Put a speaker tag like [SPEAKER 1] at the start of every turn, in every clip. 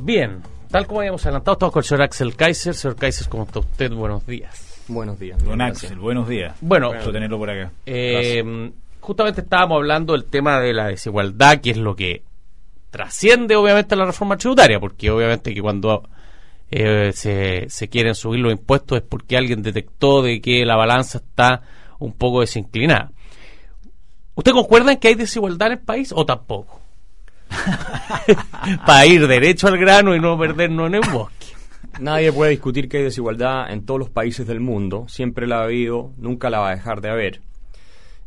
[SPEAKER 1] Bien, tal como habíamos adelantado, estamos con el señor Axel Kaiser. Señor Kaiser, ¿cómo está usted? Buenos días.
[SPEAKER 2] Buenos días.
[SPEAKER 3] Don Axel, buenos días.
[SPEAKER 1] Bueno,
[SPEAKER 3] gusto tenerlo por acá.
[SPEAKER 1] Justamente estábamos hablando del tema de la desigualdad, que es lo que trasciende obviamente la reforma tributaria, porque obviamente que cuando se quieren subir los impuestos es porque alguien detectó de que la balanza está un poco desinclinada. ¿Usted concuerda en que hay desigualdad en el país o tampoco? Para ir derecho al grano y no perdernos en el bosque.
[SPEAKER 2] Nadie puede discutir que hay desigualdad en todos los países del mundo. Siempre la ha habido, nunca la va a dejar de haber.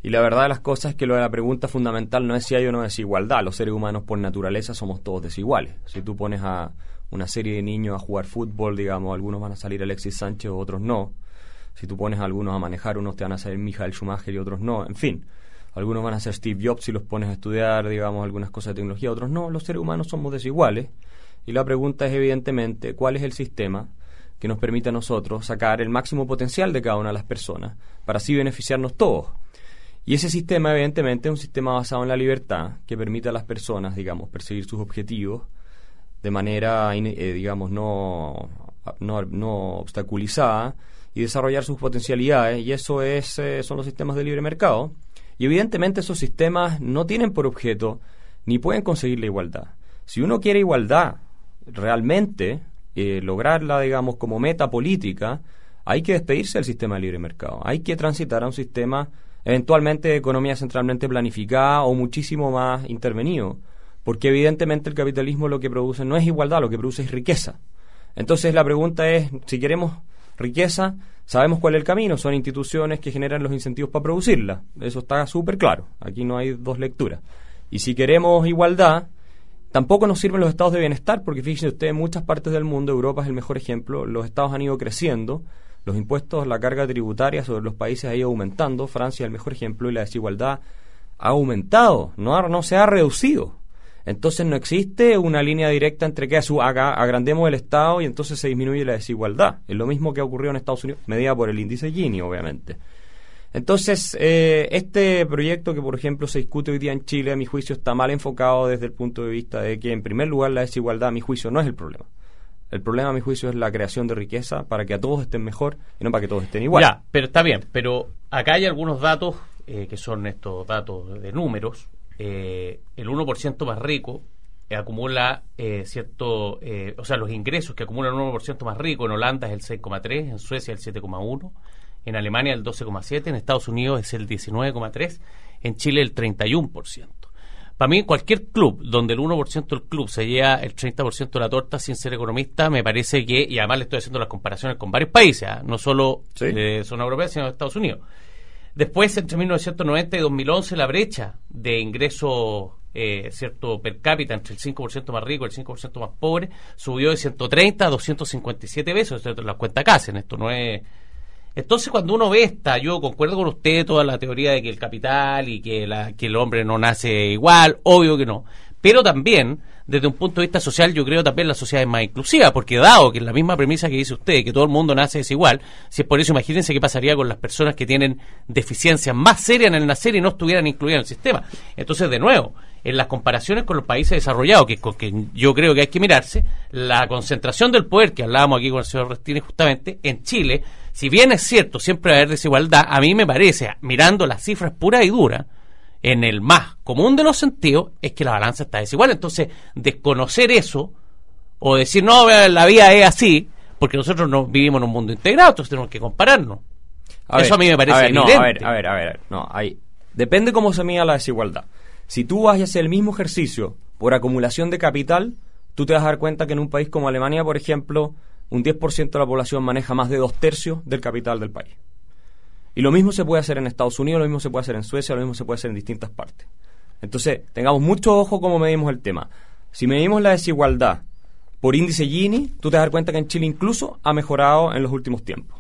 [SPEAKER 2] Y la verdad de las cosas es que lo de la pregunta fundamental no es si hay o no desigualdad. Los seres humanos por naturaleza somos todos desiguales. Si tú pones a una serie de niños a jugar fútbol, digamos, algunos van a salir Alexis Sánchez, otros no. Si tú pones a algunos a manejar, unos te van a salir Michael Schumacher y otros no. En fin, algunos van a ser Steve Jobs si los pones a estudiar, digamos, algunas cosas de tecnología, otros no. Los seres humanos somos desiguales. Y la pregunta es, evidentemente, ¿cuál es el sistema que nos permite a nosotros sacar el máximo potencial de cada una de las personas para así beneficiarnos todos? Y ese sistema, evidentemente, es un sistema basado en la libertad que permite a las personas, digamos, perseguir sus objetivos de manera, digamos, no obstaculizada y desarrollar sus potencialidades. Y eso son los sistemas de libre mercado. Y evidentemente esos sistemas no tienen por objeto ni pueden conseguir la igualdad. Si uno quiere igualdad realmente, lograrla, digamos, como meta política, hay que despedirse del sistema de libre mercado. Hay que transitar a un sistema eventualmente de economía centralmente planificada o muchísimo más intervenido, porque evidentemente el capitalismo lo que produce no es igualdad, lo que produce es riqueza. Entonces la pregunta es, si queremos riqueza, sabemos cuál es el camino, son instituciones que generan los incentivos para producirla, eso está súper claro, aquí no hay dos lecturas. Y si queremos igualdad, tampoco nos sirven los estados de bienestar, porque fíjense ustedes, en muchas partes del mundo, Europa es el mejor ejemplo, los estados han ido creciendo, los impuestos, la carga tributaria sobre los países ha ido aumentando, Francia es el mejor ejemplo, y la desigualdad ha aumentado, no se ha reducido. Entonces no existe una línea directa entre que agrandemos el Estado y entonces se disminuye la desigualdad. Es lo mismo que ha ocurrido en Estados Unidos, medida por el índice Gini, obviamente. Entonces, este proyecto que, por ejemplo, se discute hoy día en Chile, a mi juicio, está mal enfocado desde el punto de vista de que, en primer lugar, la desigualdad, a mi juicio, no es el problema. El problema, a mi juicio, es la creación de riqueza para que a todos estén mejor y no para que todos estén igual.
[SPEAKER 1] Ya, pero está bien, pero acá hay algunos datos que son estos datos de números. El 1% más rico acumula o sea, los ingresos que acumula el 1% más rico en Holanda es el 6,3, en Suecia el 7,1, en Alemania el 12,7, en Estados Unidos es el 19,3, en Chile el 31%. Para mí, cualquier club donde el 1% del club se lleva el 30% de la torta, sin ser economista, me parece que, y además le estoy haciendo las comparaciones con varios países, no solo de zona europea, sino de Estados Unidos. Después, entre 1990 y 2011, la brecha de ingreso per cápita entre el 5% más rico y el 5% más pobre subió de 130 a 257 pesos. Esto las cuentas que hacen, esto no es... Entonces, cuando uno ve yo concuerdo con usted toda la teoría de que el capital y que el hombre no nace igual, obvio que no, pero también desde un punto de vista social yo creo también la sociedad es más inclusiva, porque dado que es la misma premisa que dice usted, que todo el mundo nace desigual, si es por eso, imagínense qué pasaría con las personas que tienen deficiencias más serias en el nacer y no estuvieran incluidas en el sistema. Entonces, de nuevo, en las comparaciones con los países desarrollados, que yo creo que hay que mirarse, la concentración del poder, que hablábamos aquí con el señor Restini justamente, en Chile, si bien es cierto, siempre va a haber desigualdad, a mí me parece, mirando las cifras puras y duras, en el más común de los sentidos, es que la balanza está desigual. Entonces, desconocer eso, o decir, no, la vida es así, porque nosotros no vivimos en un mundo integrado, entonces tenemos que compararnos. Eso a mí me parece evidente.
[SPEAKER 2] Depende cómo se mida la desigualdad. Si tú vas a hacer el mismo ejercicio por acumulación de capital, tú te vas a dar cuenta que en un país como Alemania, por ejemplo, un 10% de la población maneja más de 2/3 del capital del país. Y lo mismo se puede hacer en Estados Unidos, lo mismo se puede hacer en Suecia, lo mismo se puede hacer en distintas partes. Entonces, tengamos mucho ojo cómo medimos el tema. Si medimos la desigualdad por índice Gini, tú te vas a dar cuenta que en Chile incluso ha mejorado en los últimos tiempos.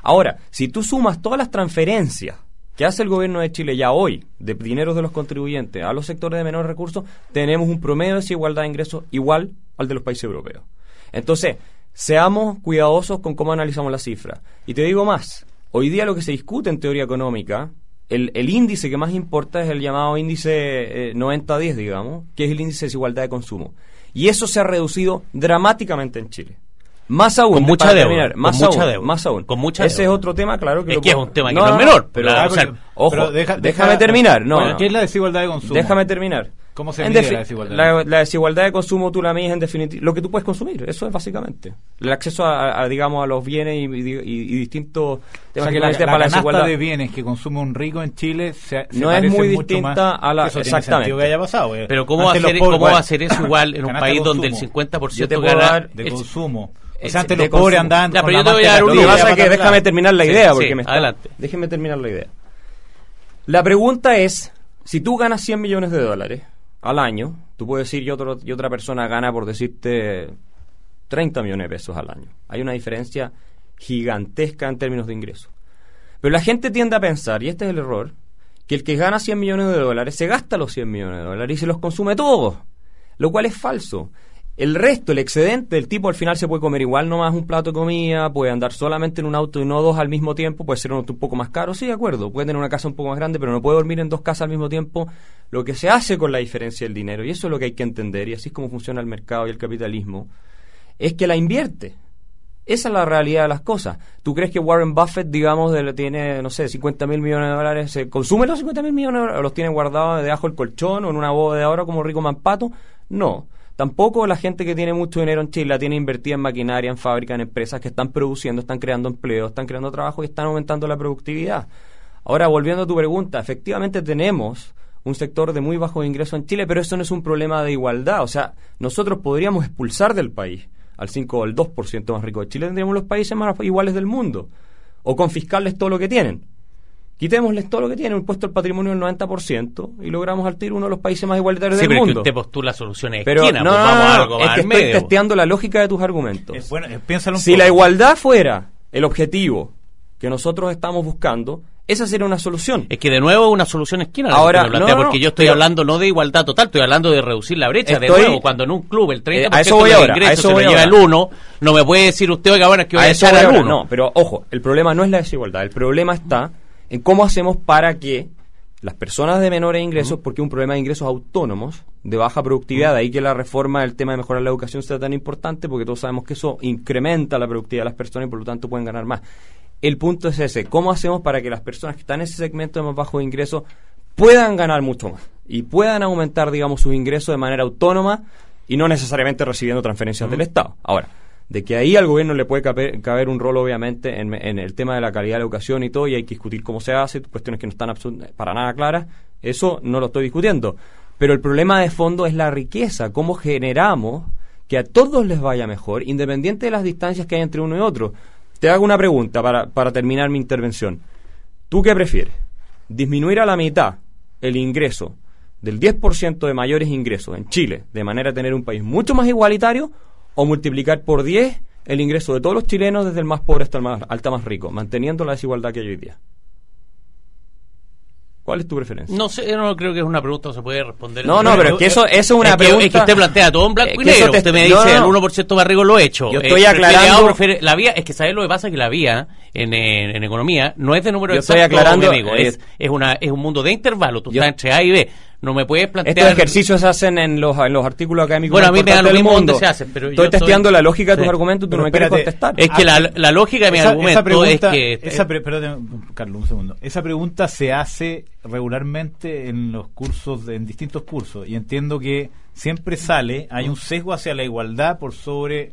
[SPEAKER 2] Ahora, si tú sumas todas las transferencias que hace el gobierno de Chile ya hoy, de dineros de los contribuyentes a los sectores de menores recursos, tenemos un promedio de desigualdad de ingresos igual al de los países europeos. Entonces, seamos cuidadosos con cómo analizamos las cifras. Y te digo más, hoy día lo que se discute en teoría económica, el índice que más importa es el llamado índice 90-10, digamos, que es el índice de desigualdad de consumo. Y eso se ha reducido dramáticamente en Chile. Más aún,
[SPEAKER 1] con mucha
[SPEAKER 2] para
[SPEAKER 1] deuda,
[SPEAKER 2] terminar, más
[SPEAKER 1] con
[SPEAKER 2] aún,
[SPEAKER 1] mucha deuda,
[SPEAKER 2] más aún.
[SPEAKER 1] Con mucha
[SPEAKER 2] Ese
[SPEAKER 1] deuda.
[SPEAKER 2] es otro tema, claro que
[SPEAKER 1] es
[SPEAKER 2] lo
[SPEAKER 1] que es
[SPEAKER 2] puedo-
[SPEAKER 1] un tema que no es menor.
[SPEAKER 2] pero,
[SPEAKER 1] o sea,
[SPEAKER 2] ojo,
[SPEAKER 3] pero
[SPEAKER 2] déjame terminar. No,
[SPEAKER 3] bueno,
[SPEAKER 2] no.
[SPEAKER 3] ¿qué es la desigualdad de consumo?
[SPEAKER 2] Déjame terminar.
[SPEAKER 3] ¿Cómo se
[SPEAKER 2] En
[SPEAKER 3] mide la desigualdad?
[SPEAKER 2] La desigualdad de consumo tú la mides en definitiva lo que tú puedes consumir, eso es básicamente el acceso digamos a los bienes y distintos
[SPEAKER 3] O
[SPEAKER 2] temas
[SPEAKER 3] sea, que
[SPEAKER 2] que
[SPEAKER 3] la
[SPEAKER 2] plantea para la
[SPEAKER 3] canasta
[SPEAKER 2] desigualdad
[SPEAKER 3] de bienes que consume un rico en Chile se
[SPEAKER 2] no es
[SPEAKER 3] parece
[SPEAKER 2] muy
[SPEAKER 3] mucho
[SPEAKER 2] distinta
[SPEAKER 3] más.
[SPEAKER 2] a la
[SPEAKER 3] Eso tiene
[SPEAKER 2] exactamente.
[SPEAKER 3] sentido que haya pasado.
[SPEAKER 1] pero ¿cómo va a ser eso igual en un
[SPEAKER 3] Canasta
[SPEAKER 1] país
[SPEAKER 3] de
[SPEAKER 1] donde el
[SPEAKER 3] consumo.
[SPEAKER 1] 50%
[SPEAKER 2] Yo te puedo
[SPEAKER 1] gana
[SPEAKER 2] dar
[SPEAKER 3] de
[SPEAKER 1] el-
[SPEAKER 3] consumo? O
[SPEAKER 2] el-
[SPEAKER 3] sea, antes
[SPEAKER 2] de
[SPEAKER 3] los pobres
[SPEAKER 2] consumo.
[SPEAKER 3] andaban
[SPEAKER 1] Ya,
[SPEAKER 3] con
[SPEAKER 1] pero
[SPEAKER 3] la
[SPEAKER 1] yo te voy a
[SPEAKER 3] máscara
[SPEAKER 1] dar
[SPEAKER 3] de
[SPEAKER 1] un
[SPEAKER 2] Lo que
[SPEAKER 1] número.
[SPEAKER 2] pasa es que
[SPEAKER 3] para
[SPEAKER 2] déjame
[SPEAKER 3] atrás.
[SPEAKER 2] terminar la
[SPEAKER 1] Sí,
[SPEAKER 2] idea
[SPEAKER 1] sí,
[SPEAKER 2] porque me está,
[SPEAKER 1] adelante.
[SPEAKER 2] déjeme terminar la idea. La pregunta es, si tú ganas 100 millones de dólares al año, tú puedes decir y otra persona gana, por decirte, 30 millones de pesos al año. Hay una diferencia gigantesca en términos de ingresos. Pero la gente tiende a pensar, y este es el error, que el que gana 100 millones de dólares se gasta los 100 millones de dólares y se los consume todos, lo cual es falso. El resto, el excedente, el tipo al final se puede comer igual nomás un plato de comida, puede andar solamente en un auto y no dos al mismo tiempo, puede ser un auto un poco más caro, sí, de acuerdo, puede tener una casa un poco más grande, pero no puede dormir en dos casas al mismo tiempo. Lo que se hace con la diferencia del dinero, y eso es lo que hay que entender, y así es como funciona el mercado y el capitalismo, es que la invierte. Esa es la realidad de las cosas. ¿Tú crees que Warren Buffett, digamos, tiene, no sé, 50 mil millones de dólares, se consume los 50 mil millones de dólares, o los tiene guardados debajo del colchón o en una bóveda de oro como Rico Manpato? No. Tampoco la gente que tiene mucho dinero en Chile la tiene invertida en maquinaria, en fábricas, en empresas que están produciendo, están creando empleo, están creando trabajo y están aumentando la productividad. Ahora, volviendo a tu pregunta, efectivamente tenemos un sector de muy bajo ingreso en Chile, pero eso no es un problema de igualdad. O sea, nosotros podríamos expulsar del país al 5 o al 2% más rico de Chile, tendríamos los países más iguales del mundo. O confiscarles todo lo que tienen. Quitémosles todo lo que tienen, un impuesto al patrimonio del 90% y logramos al tiro uno de los países más igualitarios
[SPEAKER 1] Sí,
[SPEAKER 2] del
[SPEAKER 1] pero es que
[SPEAKER 2] mundo.
[SPEAKER 1] usted postula soluciones
[SPEAKER 2] Pero
[SPEAKER 1] esquinas,
[SPEAKER 2] no,
[SPEAKER 1] pues
[SPEAKER 2] no,
[SPEAKER 1] vamos a
[SPEAKER 2] no,
[SPEAKER 1] algo
[SPEAKER 2] es
[SPEAKER 1] más
[SPEAKER 2] que
[SPEAKER 1] al
[SPEAKER 2] estoy
[SPEAKER 1] medio.
[SPEAKER 2] testeando la lógica de tus argumentos.
[SPEAKER 3] Bueno, piénsalo un
[SPEAKER 2] Si
[SPEAKER 3] poco.
[SPEAKER 2] la igualdad fuera el objetivo que nosotros estamos buscando, esa sería una solución.
[SPEAKER 1] Es que de nuevo es una solución esquina la
[SPEAKER 2] Ahora,
[SPEAKER 1] que usted me plantea,
[SPEAKER 2] no, no,
[SPEAKER 1] porque yo estoy
[SPEAKER 2] pero-
[SPEAKER 1] hablando no de igualdad total, estoy hablando de reducir la brecha. De
[SPEAKER 2] Estoy-
[SPEAKER 1] nuevo, cuando en un club el 30%
[SPEAKER 2] a eso
[SPEAKER 1] de
[SPEAKER 2] voy
[SPEAKER 1] los
[SPEAKER 2] ahora, a
[SPEAKER 1] ingresos
[SPEAKER 2] eso
[SPEAKER 1] se lo
[SPEAKER 2] voy
[SPEAKER 1] lleva
[SPEAKER 2] ahora.
[SPEAKER 1] el 1, no me puede decir usted, oiga, bueno, es que voy a
[SPEAKER 2] eso
[SPEAKER 1] echar
[SPEAKER 2] voy
[SPEAKER 1] al
[SPEAKER 2] ahora.
[SPEAKER 1] 1.
[SPEAKER 2] No, pero ojo, el problema no es la desigualdad, el problema está en cómo hacemos para que las personas de menores ingresos, porque es un problema de ingresos autónomos, de baja productividad, de ahí que la reforma del tema de mejorar la educación sea tan importante, porque todos sabemos que eso incrementa la productividad de las personas y por lo tanto pueden ganar más. El punto es ese, ¿cómo hacemos para que las personas que están en ese segmento de más bajo ingresos puedan ganar mucho más y puedan aumentar, digamos, sus ingresos de manera autónoma y no necesariamente recibiendo transferencias del Estado? Ahora, de que ahí al gobierno le puede caber un rol, obviamente, en el tema de la calidad de la educación y todo, y hay que discutir cómo se hace, cuestiones que no están para nada claras, eso no lo estoy discutiendo. Pero el problema de fondo es la riqueza, cómo generamos que a todos les vaya mejor, independiente de las distancias que hay entre uno y otro. Te hago una pregunta para terminar mi intervención. ¿Tú qué prefieres? ¿Disminuir a la mitad el ingreso del 10% de mayores ingresos en Chile, de manera a tener un país mucho más igualitario, o multiplicar por 10 el ingreso de todos los chilenos desde el más pobre hasta el más rico, manteniendo la desigualdad que hay hoy día? ¿Cuál es tu preferencia?
[SPEAKER 1] No sé, yo no creo que es una pregunta que se puede responder.
[SPEAKER 2] No, pero es que eso es una pregunta.
[SPEAKER 1] Es que usted plantea todo en blanco y
[SPEAKER 2] que eso
[SPEAKER 1] negro. Usted me
[SPEAKER 2] no,
[SPEAKER 1] dice,
[SPEAKER 2] no.
[SPEAKER 1] el 1% más rico lo he hecho.
[SPEAKER 2] Yo estoy
[SPEAKER 1] ¿prefiere
[SPEAKER 2] aclarando-
[SPEAKER 1] A o prefiere la vía? Es que ¿sabes lo que pasa? Que la vía en economía no es de número
[SPEAKER 2] Yo estoy
[SPEAKER 1] exacto,
[SPEAKER 2] aclarando,
[SPEAKER 1] mi amigo. Es un mundo de intervalos. Tú
[SPEAKER 2] yo-
[SPEAKER 1] estás entre A y B. No me puedes plantear...
[SPEAKER 2] Estos ejercicios se hacen en los artículos académicos
[SPEAKER 1] Bueno,
[SPEAKER 2] más
[SPEAKER 1] a mí me da
[SPEAKER 2] importantes
[SPEAKER 1] lo
[SPEAKER 2] del
[SPEAKER 1] mismo
[SPEAKER 2] mundo.
[SPEAKER 1] dónde se hacen, pero
[SPEAKER 2] estoy
[SPEAKER 1] yo
[SPEAKER 2] testeando
[SPEAKER 1] estoy-
[SPEAKER 2] la lógica de tus
[SPEAKER 1] Sí.
[SPEAKER 2] argumentos, tú
[SPEAKER 3] Pero
[SPEAKER 2] no me quieres
[SPEAKER 3] espérate,
[SPEAKER 2] contestar.
[SPEAKER 1] Es que la lógica de mi argumento
[SPEAKER 3] pregunta,
[SPEAKER 1] es que...
[SPEAKER 3] perdón, Carlos, un segundo. Esa pregunta se hace regularmente en los cursos, en distintos cursos, y entiendo que siempre hay un sesgo hacia la igualdad por sobre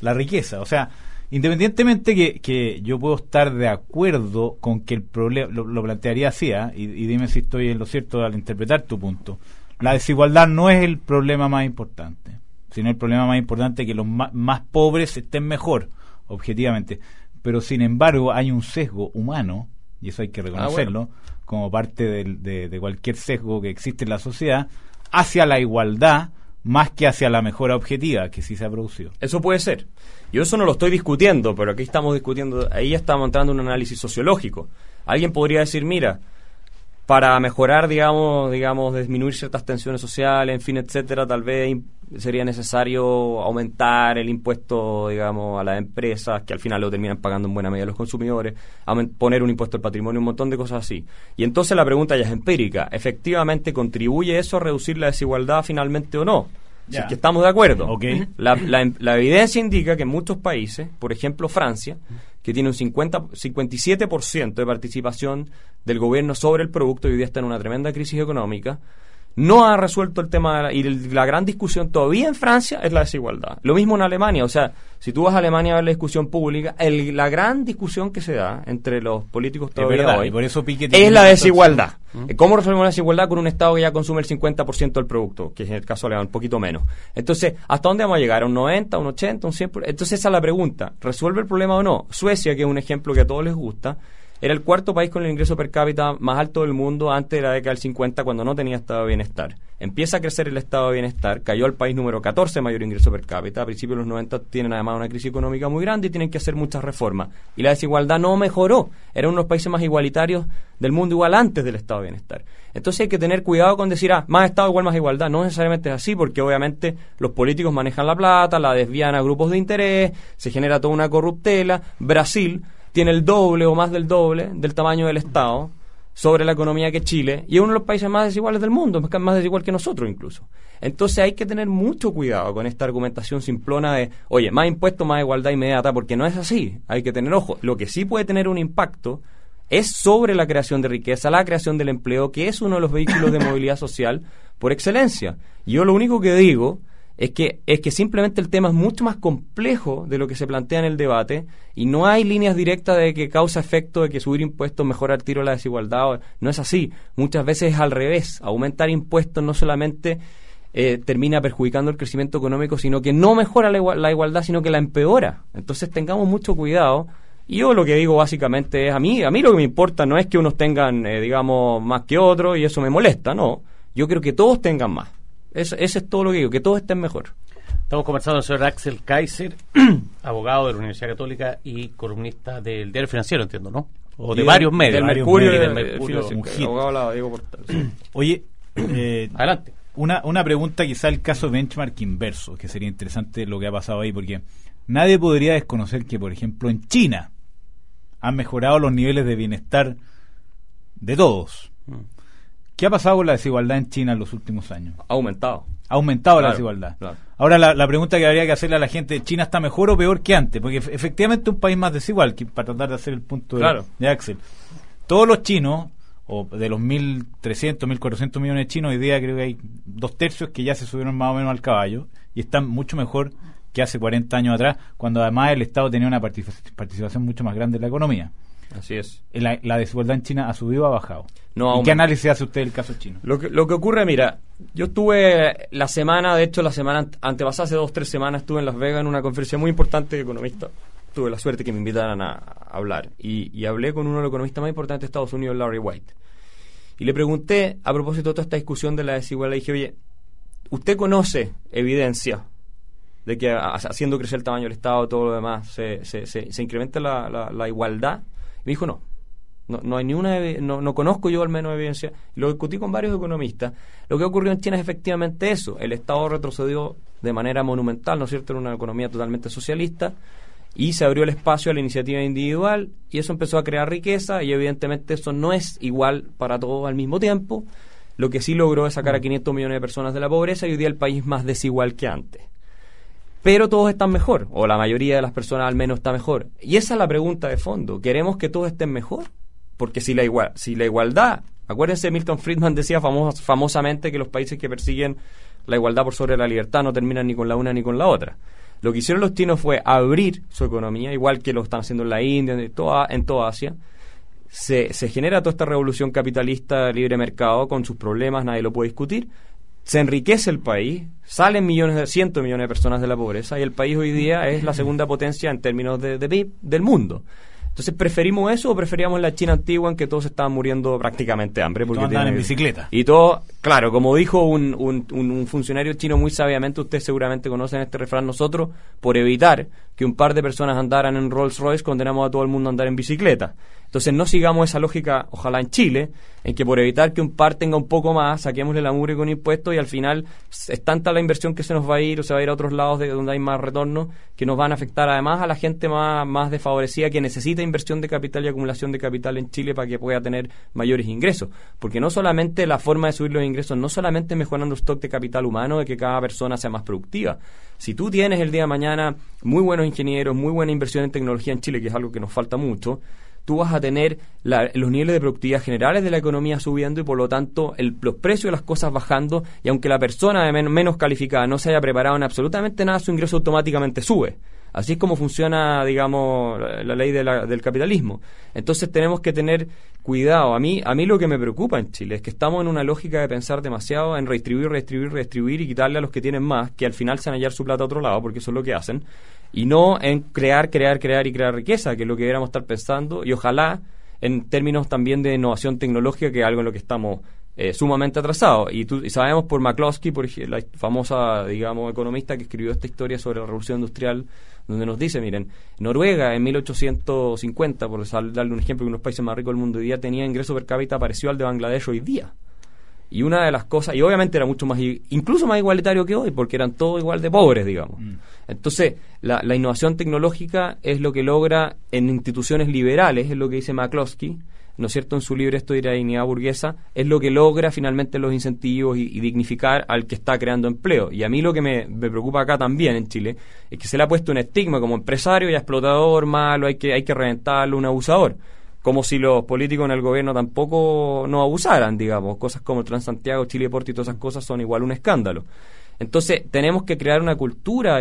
[SPEAKER 3] la riqueza. O sea, independientemente que yo puedo estar de acuerdo con que el problema, lo plantearía así, y dime si estoy en lo cierto al interpretar tu punto. La desigualdad no es el problema más importante, sino el problema más importante es que los más pobres estén mejor, objetivamente. Pero sin embargo hay un sesgo humano, y eso hay que reconocerlo, como parte de cualquier sesgo que existe en la sociedad, hacia la igualdad más que hacia la mejora objetiva que sí se ha producido.
[SPEAKER 2] Eso puede ser. Yo eso no lo estoy discutiendo, pero aquí estamos discutiendo, ahí ya estamos entrando en un análisis sociológico. Alguien podría decir, mira, para mejorar, digamos, disminuir ciertas tensiones sociales, en fin, etcétera, tal vez sería necesario aumentar el impuesto, digamos, a las empresas, que al final lo terminan pagando en buena medida los consumidores, poner un impuesto al patrimonio, un montón de cosas así. Y entonces la pregunta ya es empírica. ¿Efectivamente contribuye eso a reducir la desigualdad finalmente o no? Si es que estamos de acuerdo.
[SPEAKER 3] Okay.
[SPEAKER 2] La evidencia indica que en muchos países, por ejemplo Francia, que tiene un 57% de participación del gobierno sobre el producto y hoy día está en una tremenda crisis económica, no ha resuelto el tema y la gran discusión todavía en Francia es la desigualdad. Lo mismo en Alemania, o sea, si tú vas a Alemania a ver la discusión pública, la gran discusión que se da entre los políticos todavía hoy
[SPEAKER 3] y por eso
[SPEAKER 2] es la desigualdad. ¿Cómo resolvemos la desigualdad con un Estado que ya consume el 50% del producto? Que es en el caso alemán, un poquito menos. Entonces, ¿hasta dónde vamos a llegar? ¿A un 90, un 80, un 100%? Entonces esa es la pregunta. ¿Resuelve el problema o no? Suecia, que es un ejemplo que a todos les gusta, era el cuarto país con el ingreso per cápita más alto del mundo antes de la década del 50, cuando no tenía estado de bienestar. Empieza a crecer el estado de bienestar, cayó al país número 14 mayor ingreso per cápita. A principios de los 90 tienen además una crisis económica muy grande y tienen que hacer muchas reformas. Y la desigualdad no mejoró. Era uno de los países más igualitarios del mundo, igual antes del estado de bienestar. Entonces hay que tener cuidado con decir, más estado igual más igualdad. No necesariamente es así, porque obviamente los políticos manejan la plata, la desvían a grupos de interés, se genera toda una corruptela. Brasil tiene el doble o más del doble del tamaño del Estado sobre la economía que Chile, y es uno de los países más desiguales del mundo, más desigual que nosotros incluso. Entonces hay que tener mucho cuidado con esta argumentación simplona de, oye, más impuestos, más igualdad inmediata, porque no es así. Hay que tener ojo. Lo que sí puede tener un impacto es sobre la creación de riqueza, la creación del empleo, que es uno de los vehículos de movilidad social por excelencia. Yo lo único que digo es que simplemente el tema es mucho más complejo de lo que se plantea en el debate y no hay líneas directas de que causa efecto de que subir impuestos mejora al tiro la desigualdad. No es así. Muchas veces es al revés. Aumentar impuestos no solamente termina perjudicando el crecimiento económico, sino que no mejora la igualdad, sino que la empeora. Entonces tengamos mucho cuidado. Y yo lo que digo básicamente es, a mí lo que me importa no es que unos tengan, digamos, más que otros y eso me molesta, no. Yo creo que todos tengan más. Ese es todo lo que digo, que todos estén mejor.
[SPEAKER 1] Estamos conversando con el señor Axel Kaiser, abogado de la Universidad Católica y columnista del Diario Financiero, entiendo, ¿no? O de varios medios.
[SPEAKER 2] Del Mercurio.
[SPEAKER 1] Del Mercurio.
[SPEAKER 2] Abogado de la Diego Portal. Sí.
[SPEAKER 3] Oye,
[SPEAKER 1] adelante.
[SPEAKER 3] Una pregunta, quizá el caso benchmark inverso, que sería interesante lo que ha pasado ahí, porque nadie podría desconocer que, por ejemplo, en China han mejorado los niveles de bienestar de todos. ¿Qué ha pasado con la desigualdad en China en los últimos años?
[SPEAKER 2] Ha aumentado.
[SPEAKER 3] Ha aumentado la desigualdad. Claro. Ahora la pregunta que habría que hacerle a la gente, ¿China está mejor o peor que antes? Porque efectivamente es un país más desigual, que para tratar de hacer el punto de Axel. Todos los chinos, o de los 1.300, 1.400 millones de chinos, hoy día creo que hay 2/3 que ya se subieron más o menos al caballo y están mucho mejor que hace 40 años atrás, cuando además el Estado tenía una participación mucho más grande en la economía.
[SPEAKER 2] Así es.
[SPEAKER 3] ¿La desigualdad en China ha subido o ha bajado?
[SPEAKER 2] No,
[SPEAKER 3] ¿Y qué análisis hace usted del caso chino?
[SPEAKER 2] Lo que ocurre, mira, yo estuve la semana antepasada, hace 2 o 3 semanas, estuve en Las Vegas en una conferencia muy importante de economistas. Tuve la suerte que me invitaran a hablar. Y hablé con uno de los economistas más importantes de Estados Unidos, Larry White. Y le pregunté, a propósito de toda esta discusión de la desigualdad, dije, oye, ¿usted conoce evidencia de que haciendo crecer el tamaño del Estado, todo lo demás, se incrementa la igualdad? Y me dijo, no hay ninguna, no conozco yo al menos evidencia. Lo discutí con varios economistas. Lo que ocurrió en China es efectivamente eso. El Estado retrocedió de manera monumental, ¿no es cierto?, en una economía totalmente socialista, y se abrió el espacio a la iniciativa individual, y eso empezó a crear riqueza, y evidentemente eso no es igual para todos al mismo tiempo. Lo que sí logró es sacar a 500 millones de personas de la pobreza, y hoy día el país es más desigual que antes. Pero todos están mejor, o la mayoría de las personas al menos está mejor. Y esa es la pregunta de fondo. ¿Queremos que todos estén mejor? Porque si la igualdad, acuérdense, Milton Friedman decía famosamente que los países que persiguen la igualdad por sobre la libertad no terminan ni con la una ni con la otra. Lo que hicieron los chinos fue abrir su economía, igual que lo están haciendo en la India, en toda Asia. Se genera toda esta revolución capitalista de libre mercado con sus problemas, nadie lo puede discutir. Se enriquece el país, salen cientos de millones de personas de la pobreza, y el país hoy día es la segunda potencia en términos de PIB del mundo. Entonces, ¿preferimos eso o preferíamos la China antigua en que todos estaban muriendo prácticamente de hambre?
[SPEAKER 3] Porque todos andaban en bicicleta.
[SPEAKER 2] Y todo, claro, como dijo un funcionario chino muy sabiamente, ustedes seguramente conocen este refrán, nosotros, por evitar que un par de personas andaran en Rolls Royce, condenamos a todo el mundo a andar en bicicleta. Entonces no sigamos esa lógica, ojalá en Chile, en que por evitar que un par tenga un poco más, saquémosle la mugre con impuestos y al final es tanta la inversión que se nos va a ir o se va a ir a otros lados de donde hay más retorno, que nos van a afectar además a la gente más desfavorecida que necesita inversión de capital y acumulación de capital en Chile para que pueda tener mayores ingresos. Porque no solamente la forma de subir los ingresos, no solamente mejorando el stock de capital humano, de que cada persona sea más productiva. Si tú tienes el día de mañana muy buenos ingenieros, muy buena inversión en tecnología en Chile, que es algo que nos falta mucho, tú vas a tener los niveles de productividad generales de la economía subiendo y por lo tanto los precios de las cosas bajando, y aunque la persona de menos calificada no se haya preparado en absolutamente nada, su ingreso automáticamente sube. Así es como funciona, digamos, la ley del capitalismo. Entonces tenemos que tener cuidado. A mí lo que me preocupa en Chile es que estamos en una lógica de pensar demasiado en redistribuir y quitarle a los que tienen más, que al final se van a hallar su plata a otro lado, porque eso es lo que hacen, y no en crear riqueza, que es lo que deberíamos estar pensando, y ojalá en términos también de innovación tecnológica, que es algo en lo que estamos sumamente atrasados. Y sabemos por McCloskey, por la famosa, digamos, economista que escribió esta historia sobre la revolución industrial, donde nos dice, miren, Noruega en 1850, por darle un ejemplo, que uno de los países más ricos del mundo hoy día tenía ingreso per cápita parecido al de Bangladesh hoy día. Y una de las cosas, y obviamente era mucho más, incluso más igualitario que hoy, porque eran todos igual de pobres, digamos. Entonces, la innovación tecnológica es lo que logra en instituciones liberales, es lo que dice McCloskey, ¿no es cierto?, en su libro Esto de la dignidad burguesa, es lo que logra finalmente los incentivos y dignificar al que está creando empleo. Y a mí lo que me preocupa acá también en Chile es que se le ha puesto un estigma como empresario y explotador, malo, hay que reventarlo, un abusador. Como si los políticos en el gobierno tampoco no abusaran, digamos. Cosas como el Transantiago, Chile Porto y todas esas cosas son igual un escándalo. Entonces, tenemos que crear una cultura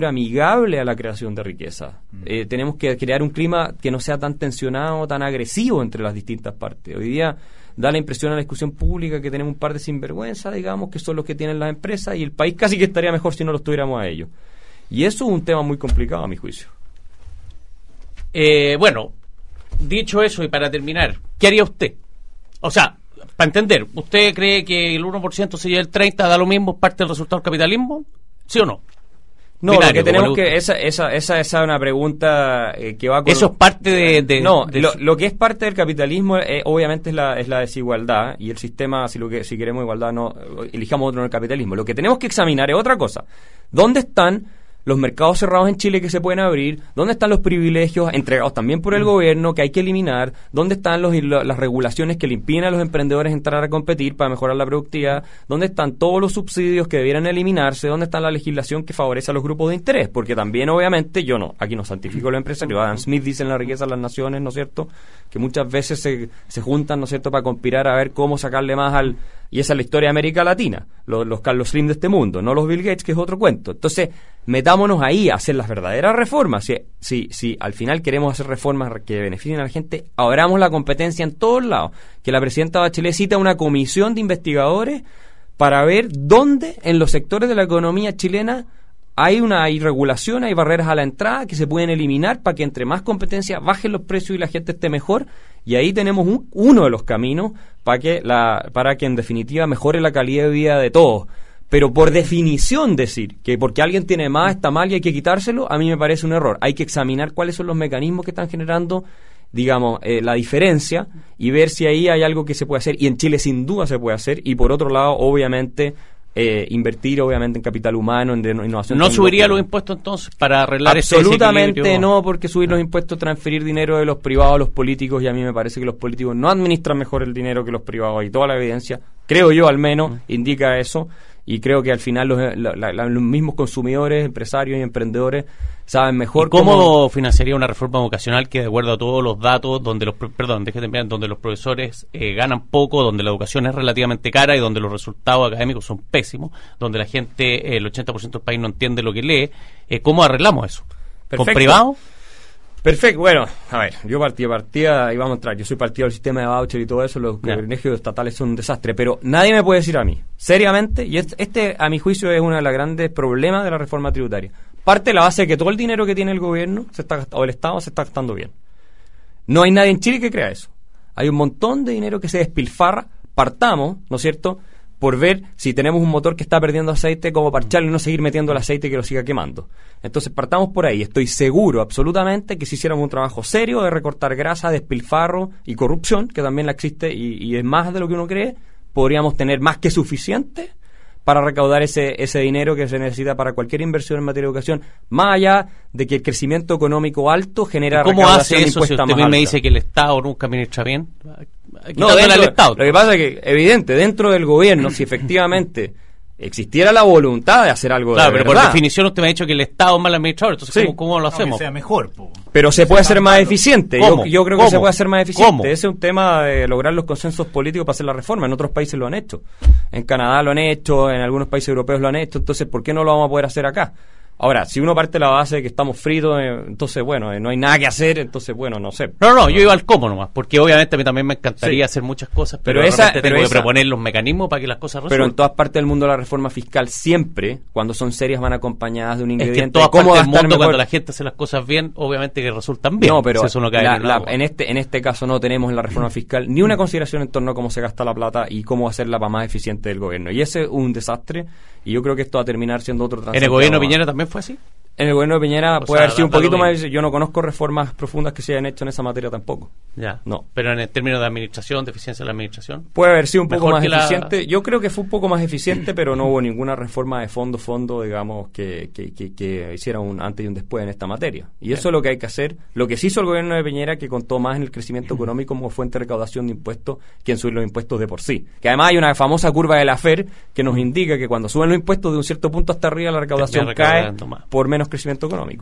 [SPEAKER 2] amigable a la creación de riqueza. Tenemos que crear un clima que no sea tan tensionado, tan agresivo entre las distintas partes. Hoy día da la impresión a la discusión pública que tenemos un par de sinvergüenza, digamos, que son los que tienen las empresas, y el país casi que estaría mejor si no los tuviéramos a ellos. Y eso es un tema muy complicado, a mi juicio.
[SPEAKER 1] Bueno, dicho eso, y para terminar, ¿qué haría usted? O sea, para entender, ¿usted cree que el 1% se lleva el 30%, da lo mismo, es parte del resultado del capitalismo? ¿Sí o no?
[SPEAKER 2] No, binario, lo que tenemos que... Esa es una pregunta que va con...
[SPEAKER 1] Eso es parte de
[SPEAKER 2] no, lo que es parte del capitalismo obviamente es la desigualdad, y el sistema, si queremos igualdad, no elijamos otro en el capitalismo. Lo que tenemos que examinar es otra cosa. ¿Dónde están los mercados cerrados en Chile que se pueden abrir? ¿Dónde están los privilegios entregados también por el gobierno que hay que eliminar? ¿Dónde están las regulaciones que le impiden a los emprendedores entrar a competir para mejorar la productividad? ¿Dónde están todos los subsidios que debieran eliminarse? ¿Dónde está la legislación que favorece a los grupos de interés? Porque también, obviamente, aquí no santifico a los empresarios. Adam Smith dice en La riqueza de las naciones, ¿no es cierto?, que muchas veces se juntan, ¿no es cierto?, para conspirar a ver cómo sacarle más y esa es la historia de América Latina, los Carlos Slim de este mundo, no los Bill Gates, que es otro cuento. Entonces, metámonos ahí a hacer las verdaderas reformas. Si al final queremos hacer reformas que beneficien a la gente, abramos la competencia en todos lados. Que la presidenta Bachelet cita una comisión de investigadores para ver dónde en los sectores de la economía chilena hay regulación, hay barreras a la entrada que se pueden eliminar para que entre más competencia bajen los precios y la gente esté mejor. Y ahí tenemos uno de los caminos para que en definitiva mejore la calidad de vida de todos. Pero por definición decir que porque alguien tiene más está mal y hay que quitárselo, a mí me parece un error. Hay que examinar cuáles son los mecanismos que están generando, digamos, la diferencia, y ver si ahí hay algo que se puede hacer. Y en Chile sin duda se puede hacer. Y por otro lado, obviamente, invertir obviamente en capital humano, en innovación.
[SPEAKER 1] ¿No subiría los impuestos entonces para arreglar ese desequilibrio?
[SPEAKER 2] Absolutamente no, porque subir los impuestos es transferir dinero de los privados a los políticos, y a mí me parece que los políticos no administran mejor el dinero que los privados, y toda la evidencia, creo yo al menos, indica eso. Y creo que al final los mismos consumidores, empresarios y emprendedores saben mejor
[SPEAKER 1] cómo financiaría una reforma vocacional que, de acuerdo a todos los datos, donde los profesores ganan poco, donde la educación es relativamente cara y donde los resultados académicos son pésimos, donde la gente, el 80% del país no entiende lo que lee, ¿cómo arreglamos eso?
[SPEAKER 2] Perfecto.
[SPEAKER 1] ¿Con privado?
[SPEAKER 2] Perfecto, bueno, a ver, yo partía y vamos a entrar, yo soy partido del sistema de voucher y todo eso, los privilegios estatales son un desastre, pero nadie me puede decir a mí, seriamente, y este a mi juicio es uno de los grandes problemas de la reforma tributaria, parte de la base de que todo el dinero que tiene el gobierno o el Estado se está gastando bien. No hay nadie en Chile que crea eso. Hay un montón de dinero que se despilfarra, partamos, ¿no es cierto?, por ver si tenemos un motor que está perdiendo aceite, como parcharlo y no seguir metiendo el aceite que lo siga quemando. Entonces partamos por ahí. Estoy seguro absolutamente que si hiciéramos un trabajo serio de recortar grasa, despilfarro y corrupción, que también la existe y es más de lo que uno cree, podríamos tener más que suficiente para recaudar ese dinero que se necesita para cualquier inversión en materia de educación, más allá de que el crecimiento económico alto genera
[SPEAKER 1] ¿Cómo
[SPEAKER 2] recaudación
[SPEAKER 1] hace eso si
[SPEAKER 2] impuesta
[SPEAKER 1] usted
[SPEAKER 2] más
[SPEAKER 1] me
[SPEAKER 2] alta?
[SPEAKER 1] dice que el Estado nunca administra bien?
[SPEAKER 2] No,
[SPEAKER 1] Al Estado.
[SPEAKER 2] lo que pasa es que, evidente, dentro del gobierno, si efectivamente existiera la voluntad de hacer algo
[SPEAKER 1] Claro,
[SPEAKER 2] de
[SPEAKER 1] pero
[SPEAKER 2] verdad,
[SPEAKER 1] por definición usted me ha dicho que el Estado es mal administrador, entonces
[SPEAKER 2] Sí.
[SPEAKER 1] ¿cómo lo hacemos?
[SPEAKER 3] Que sea mejor, po.
[SPEAKER 2] pero se puede hacer más eficiente.
[SPEAKER 1] ¿Cómo?
[SPEAKER 2] Yo creo que
[SPEAKER 1] ¿Cómo?
[SPEAKER 2] se puede hacer más eficiente.
[SPEAKER 1] ¿Cómo?
[SPEAKER 2] Ese es un tema de lograr los consensos políticos para hacer la reforma. En otros países lo han hecho. En Canadá lo han hecho, en algunos países europeos lo han hecho. Entonces, ¿por qué no lo vamos a poder hacer acá? Ahora, si uno parte de la base de que estamos fritos, entonces, bueno, no hay nada que hacer, entonces, bueno, no sé.
[SPEAKER 1] No, yo iba al cómo nomás, porque obviamente a mí también me encantaría hacer muchas cosas, pero de repente tengo que proponer los mecanismos para que las cosas
[SPEAKER 2] Pero
[SPEAKER 1] resulten.
[SPEAKER 2] en todas partes del mundo la reforma fiscal siempre, cuando son serias, van acompañadas de un
[SPEAKER 1] Es
[SPEAKER 2] ingrediente.
[SPEAKER 1] que en todas
[SPEAKER 2] de cómo
[SPEAKER 1] partes del
[SPEAKER 2] gastar
[SPEAKER 1] mundo,
[SPEAKER 2] mejor.
[SPEAKER 1] cuando la gente hace las cosas bien, obviamente que resultan bien.
[SPEAKER 2] No, pero
[SPEAKER 1] Eso no cae en el agua.
[SPEAKER 2] en este caso no tenemos en la reforma fiscal ni una consideración en torno a cómo se gasta la plata y cómo hacerla para más eficiente del gobierno. Y ese es un desastre, y yo creo que esto va a terminar siendo otro
[SPEAKER 1] ¿En el
[SPEAKER 2] Transantiago
[SPEAKER 1] gobierno de
[SPEAKER 2] más.
[SPEAKER 1] Piñera también fue así?
[SPEAKER 2] En el gobierno de Piñera
[SPEAKER 1] O
[SPEAKER 2] puede
[SPEAKER 1] sea,
[SPEAKER 2] haber sido un
[SPEAKER 1] da lo
[SPEAKER 2] poquito
[SPEAKER 1] mismo.
[SPEAKER 2] más. Yo no conozco reformas profundas que se hayan hecho en esa materia tampoco.
[SPEAKER 1] Ya.
[SPEAKER 2] No.
[SPEAKER 1] Pero en el término de administración, de eficiencia de la administración.
[SPEAKER 2] Puede haber sido un poco
[SPEAKER 1] Mejor
[SPEAKER 2] más
[SPEAKER 1] que la-
[SPEAKER 2] eficiente. Yo creo que fue un poco más eficiente, pero no hubo ninguna reforma de fondo, digamos, que hiciera un antes y un después en esta materia. Y eso es lo que hay que hacer. Lo que sí hizo el gobierno de Piñera, que contó más en el crecimiento económico como fuente de recaudación de impuestos que en subir los impuestos de por sí. Que además hay una famosa curva de la FER que nos indica que cuando suben los impuestos de un cierto punto hasta arriba, la recaudación
[SPEAKER 1] Termina
[SPEAKER 2] cae
[SPEAKER 1] recaudando más.
[SPEAKER 2] por menos crecimiento económico.